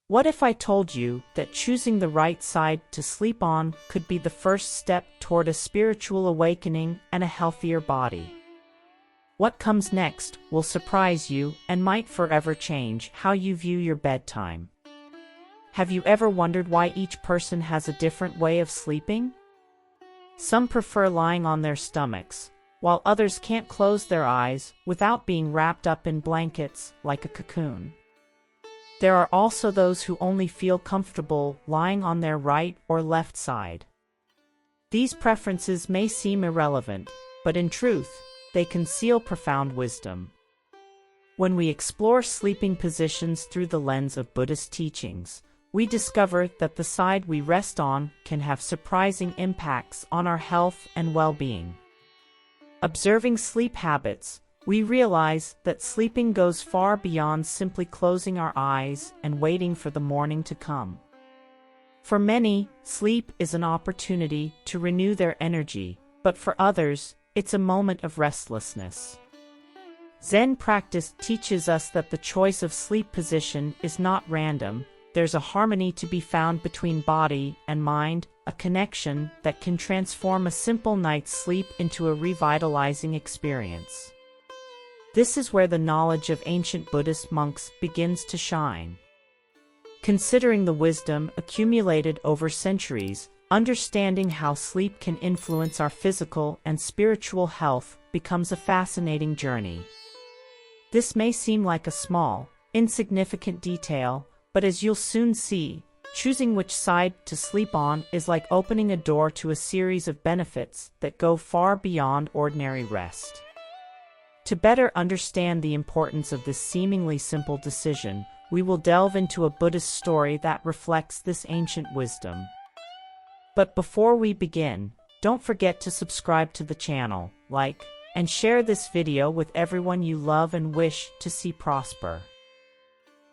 What if I told you that choosing the right side to sleep on could be the first step toward a spiritual awakening and a healthier body? What comes next will surprise you and might forever change how you view your bedtime. Have you ever wondered why each person has a different way of sleeping? Some prefer lying on their stomachs, while others can't close their eyes without being wrapped up in blankets like a cocoon. There are also those who only feel comfortable lying on their right or left side. These preferences may seem irrelevant, but in truth, they conceal profound wisdom. When we explore sleeping positions through the lens of Buddhist teachings, we discover that the side we rest on can have surprising impacts on our health and well-being. Observing sleep habits, we realize that sleeping goes far beyond simply closing our eyes and waiting for the morning to come. For many, sleep is an opportunity to renew their energy, but for others, it's a moment of restlessness. Zen practice teaches us that the choice of sleep position is not random. There's a harmony to be found between body and mind, a connection that can transform a simple night's sleep into a revitalizing experience. This is where the knowledge of ancient Buddhist monks begins to shine. Considering the wisdom accumulated over centuries, understanding how sleep can influence our physical and spiritual health becomes a fascinating journey. This may seem like a small, insignificant detail, but as you'll soon see, choosing which side to sleep on is like opening a door to a series of benefits that go far beyond ordinary rest. To better understand the importance of this seemingly simple decision, we will delve into a Buddhist story that reflects this ancient wisdom. But before we begin, don't forget to subscribe to the channel, like, and share this video with everyone you love and wish to see prosper.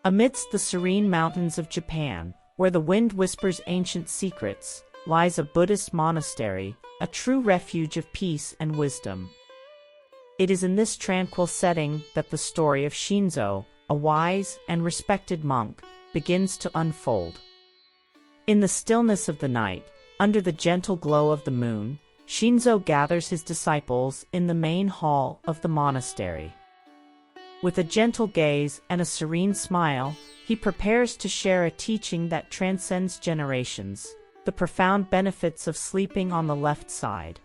Amidst the serene mountains of Japan, where the wind whispers ancient secrets, lies a Buddhist monastery, a true refuge of peace and wisdom. It is in this tranquil setting that the story of Shinzo, a wise and respected monk, begins to unfold. In the stillness of the night, under the gentle glow of the moon, Shinzo gathers his disciples in the main hall of the monastery. With a gentle gaze and a serene smile, he prepares to share a teaching that transcends generations, the profound benefits of sleeping on the left side.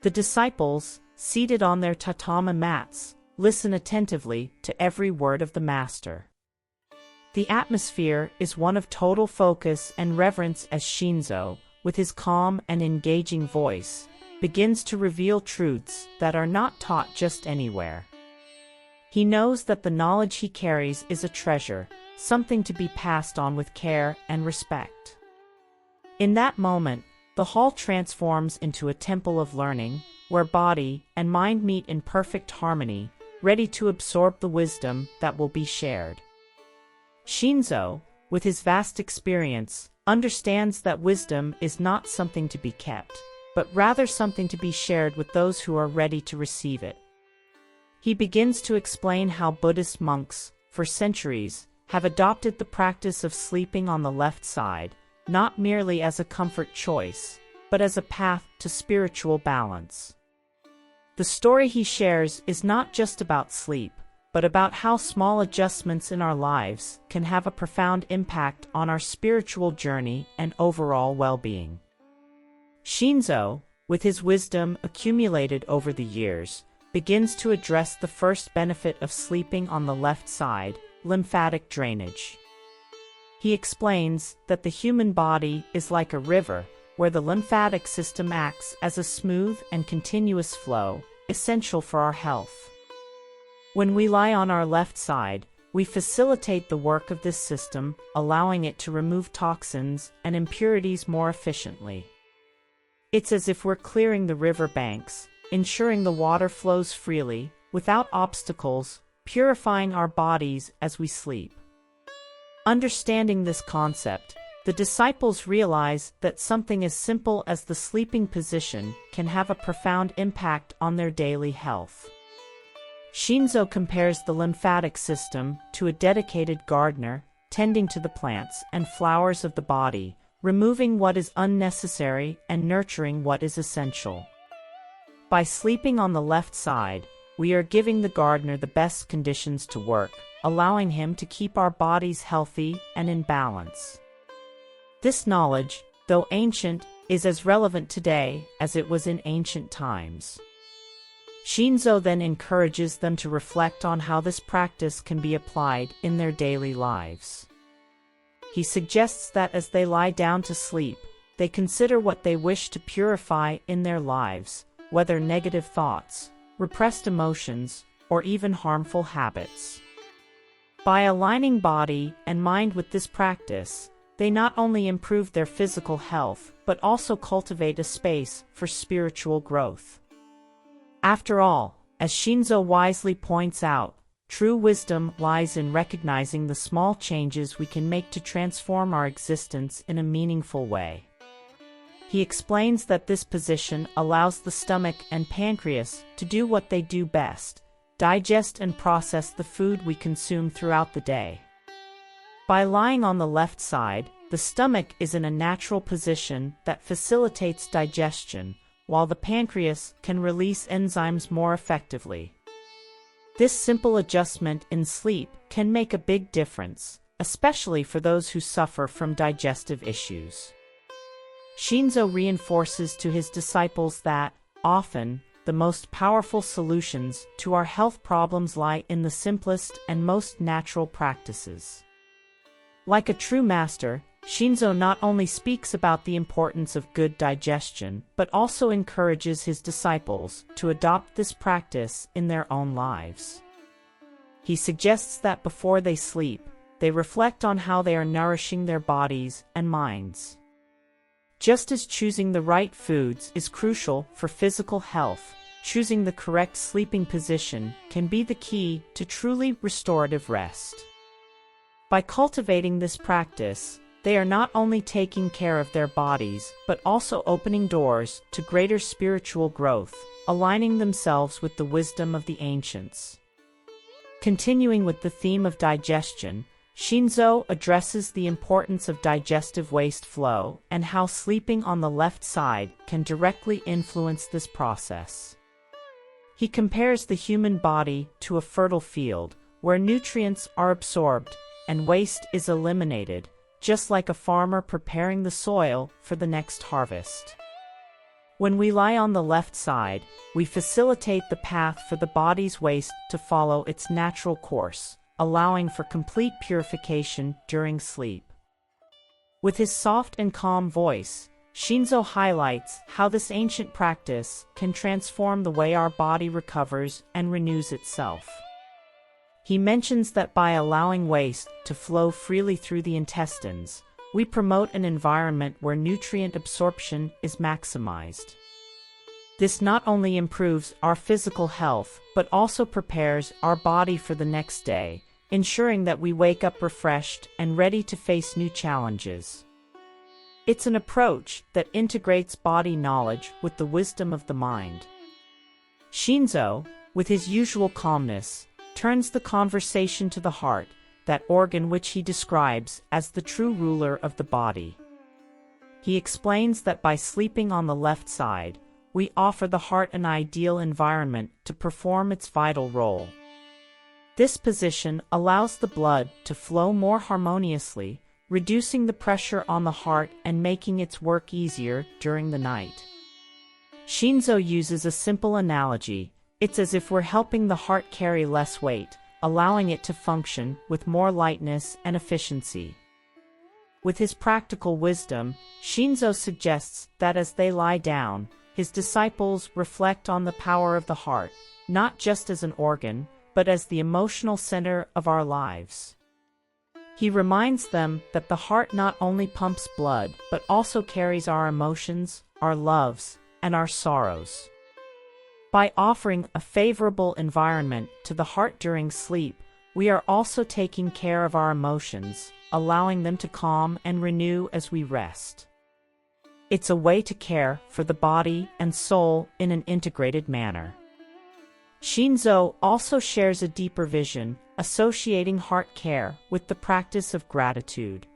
The disciples, seated on their tatami mats, listen attentively to every word of the master. The atmosphere is one of total focus and reverence as Shinzo, with his calm and engaging voice, begins to reveal truths that are not taught just anywhere. He knows that the knowledge he carries is a treasure, something to be passed on with care and respect. In that moment, the hall transforms into a temple of learning, where body and mind meet in perfect harmony, ready to absorb the wisdom that will be shared. Shinzo, with his vast experience, understands that wisdom is not something to be kept, but rather something to be shared with those who are ready to receive it. He begins to explain how Buddhist monks, for centuries, have adopted the practice of sleeping on the left side, not merely as a comfort choice, but as a path to spiritual balance. The story he shares is not just about sleep, but about how small adjustments in our lives can have a profound impact on our spiritual journey and overall well-being. Shinzo, with his wisdom accumulated over the years, begins to address the first benefit of sleeping on the left side, lymphatic drainage. He explains that the human body is like a river, where the lymphatic system acts as a smooth and continuous flow, essential for our health. When we lie on our left side, we facilitate the work of this system, allowing it to remove toxins and impurities more efficiently. It's as if we're clearing the river banks, ensuring the water flows freely, without obstacles, purifying our bodies as we sleep. Understanding this concept, the disciples realize that something as simple as the sleeping position can have a profound impact on their daily health. Shinzo compares the lymphatic system to a dedicated gardener, tending to the plants and flowers of the body, removing what is unnecessary and nurturing what is essential. By sleeping on the left side, we are giving the gardener the best conditions to work, allowing him to keep our bodies healthy and in balance. This knowledge, though ancient, is as relevant today as it was in ancient times. Shinzo then encourages them to reflect on how this practice can be applied in their daily lives. He suggests that as they lie down to sleep, they consider what they wish to purify in their lives, whether negative thoughts, repressed emotions, or even harmful habits. By aligning body and mind with this practice, they not only improve their physical health but also cultivate a space for spiritual growth. After all, as Shinzo wisely points out, true wisdom lies in recognizing the small changes we can make to transform our existence in a meaningful way. He explains that this position allows the stomach and pancreas to do what they do best: digest and process the food we consume throughout the day. By lying on the left side, the stomach is in a natural position that facilitates digestion, while the pancreas can release enzymes more effectively. This simple adjustment in sleep can make a big difference, especially for those who suffer from digestive issues. Shinzo reinforces to his disciples that, often, the most powerful solutions to our health problems lie in the simplest and most natural practices. Like a true master, Shinzo not only speaks about the importance of good digestion, but also encourages his disciples to adopt this practice in their own lives. He suggests that before they sleep, they reflect on how they are nourishing their bodies and minds. Just as choosing the right foods is crucial for physical health, choosing the correct sleeping position can be the key to truly restorative rest. By cultivating this practice, they are not only taking care of their bodies but also opening doors to greater spiritual growth, aligning themselves with the wisdom of the ancients. Continuing with the theme of digestion, Shinzo addresses the importance of digestive waste flow and how sleeping on the left side can directly influence this process. He compares the human body to a fertile field, where nutrients are absorbed and waste is eliminated, just like a farmer preparing the soil for the next harvest. When we lie on the left side, we facilitate the path for the body's waste to follow its natural course, allowing for complete purification during sleep. With his soft and calm voice, Shinzo highlights how this ancient practice can transform the way our body recovers and renews itself. He mentions that by allowing waste to flow freely through the intestines, we promote an environment where nutrient absorption is maximized. This not only improves our physical health but also prepares our body for the next day, ensuring that we wake up refreshed and ready to face new challenges. It's an approach that integrates body knowledge with the wisdom of the mind. Shinzo, with his usual calmness, turns the conversation to the heart, that organ which he describes as the true ruler of the body. He explains that by sleeping on the left side, we offer the heart an ideal environment to perform its vital role. This position allows the blood to flow more harmoniously, reducing the pressure on the heart and making its work easier during the night. Shinzo uses a simple analogy: it's as if we're helping the heart carry less weight, allowing it to function with more lightness and efficiency. With his practical wisdom, Shinzo suggests that as they lie down, his disciples reflect on the power of the heart, not just as an organ, but as the emotional center of our lives. He reminds them that the heart not only pumps blood, but also carries our emotions, our loves, and our sorrows. By offering a favorable environment to the heart during sleep, we are also taking care of our emotions, allowing them to calm and renew as we rest. It's a way to care for the body and soul in an integrated manner. Shinzo also shares a deeper vision, associating heart care with the practice of gratitude.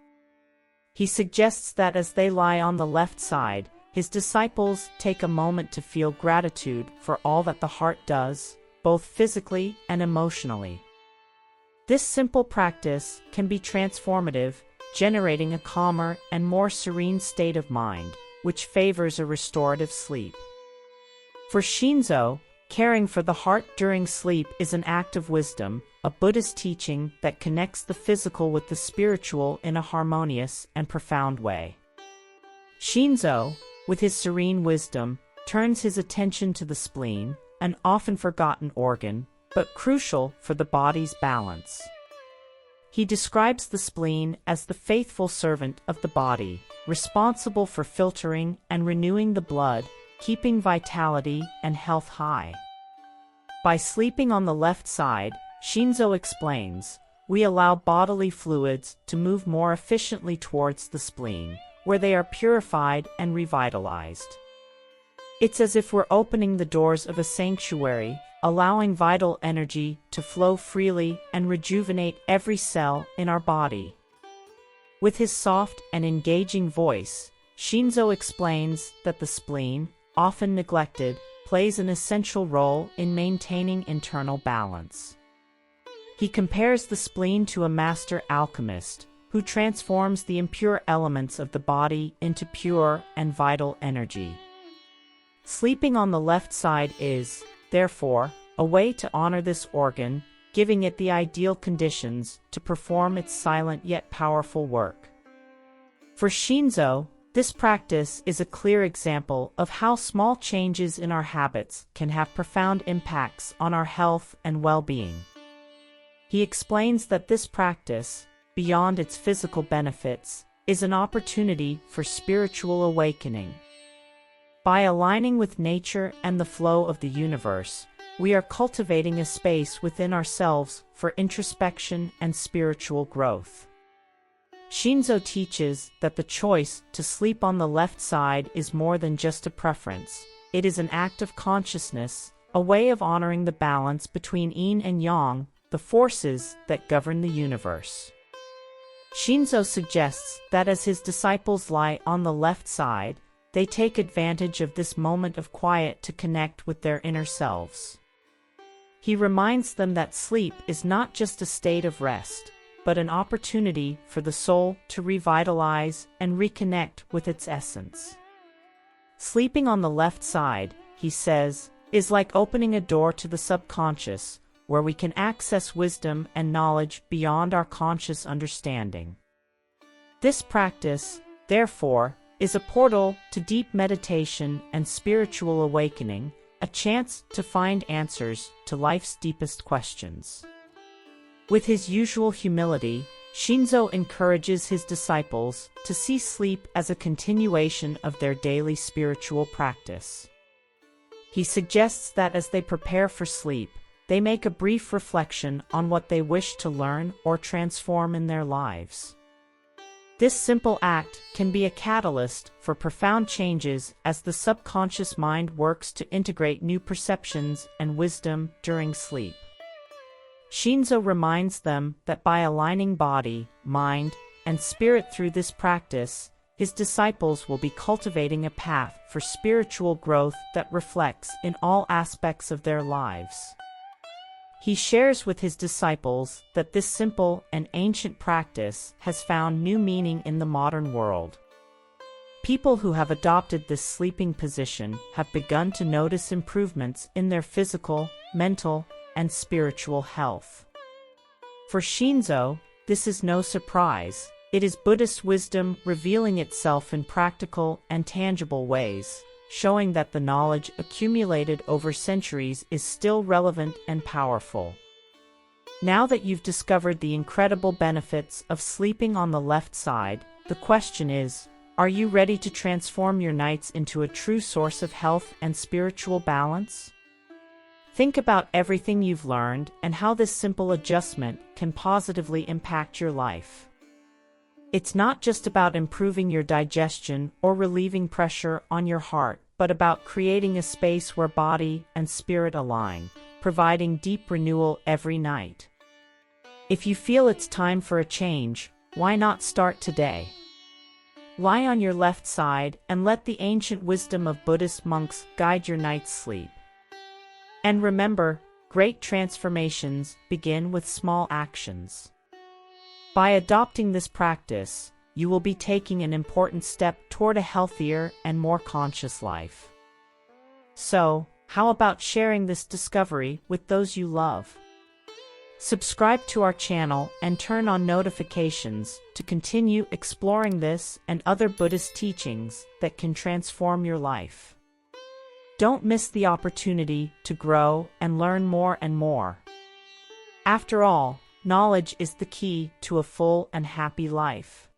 He suggests that as they lie on the left side, his disciples take a moment to feel gratitude for all that the heart does, both physically and emotionally. This simple practice can be transformative, generating a calmer and more serene state of mind, which favors a restorative sleep. For Shinzo, caring for the heart during sleep is an act of wisdom, a Buddhist teaching that connects the physical with the spiritual in a harmonious and profound way. Shinzo, with his serene wisdom, turns his attention to the spleen, an often forgotten organ, but crucial for the body's balance. He describes the spleen as the faithful servant of the body, responsible for filtering and renewing the blood, keeping vitality and health high. By sleeping on the left side, Shinzo explains, we allow bodily fluids to move more efficiently towards the spleen, where they are purified and revitalized. It's as if we're opening the doors of a sanctuary, allowing vital energy to flow freely and rejuvenate every cell in our body. With his soft and engaging voice, Shinzo explains that the spleen, often neglected, plays an essential role in maintaining internal balance. He compares the spleen to a master alchemist, who transforms the impure elements of the body into pure and vital energy. Sleeping on the left side is, therefore, a way to honor this organ, giving it the ideal conditions to perform its silent yet powerful work. For Shinzo, this practice is a clear example of how small changes in our habits can have profound impacts on our health and well-being. He explains that this practice, beyond its physical benefits, is an opportunity for spiritual awakening. By aligning with nature and the flow of the universe, we are cultivating a space within ourselves for introspection and spiritual growth. Shinzo teaches that the choice to sleep on the left side is more than just a preference. It is an act of consciousness, a way of honoring the balance between yin and yang, the forces that govern the universe. Shinzo suggests that as his disciples lie on the left side, they take advantage of this moment of quiet to connect with their inner selves. He reminds them that sleep is not just a state of rest, but an opportunity for the soul to revitalize and reconnect with its essence. Sleeping on the left side, he says, is like opening a door to the subconscious, where we can access wisdom and knowledge beyond our conscious understanding. This practice, therefore, is a portal to deep meditation and spiritual awakening, a chance to find answers to life's deepest questions. With his usual humility, Shinzo encourages his disciples to see sleep as a continuation of their daily spiritual practice. He suggests that as they prepare for sleep, they make a brief reflection on what they wish to learn or transform in their lives. This simple act can be a catalyst for profound changes as the subconscious mind works to integrate new perceptions and wisdom during sleep. Shinzo reminds them that by aligning body, mind, and spirit through this practice, his disciples will be cultivating a path for spiritual growth that reflects in all aspects of their lives. He shares with his disciples that this simple and ancient practice has found new meaning in the modern world. People who have adopted this sleeping position have begun to notice improvements in their physical, mental, and spiritual health. For Shinzo, this is no surprise. It is Buddhist wisdom revealing itself in practical and tangible ways, showing that the knowledge accumulated over centuries is still relevant and powerful. Now that you've discovered the incredible benefits of sleeping on the left side, the question is, are you ready to transform your nights into a true source of health and spiritual balance? Think about everything you've learned and how this simple adjustment can positively impact your life. It's not just about improving your digestion or relieving pressure on your heart, but about creating a space where body and spirit align, providing deep renewal every night. If you feel it's time for a change, why not start today? Lie on your left side and let the ancient wisdom of Buddhist monks guide your night's sleep. And remember, great transformations begin with small actions. By adopting this practice, you will be taking an important step toward a healthier and more conscious life. So, how about sharing this discovery with those you love? Subscribe to our channel and turn on notifications to continue exploring this and other Buddhist teachings that can transform your life. Don't miss the opportunity to grow and learn more and more. After all, knowledge is the key to a full and happy life.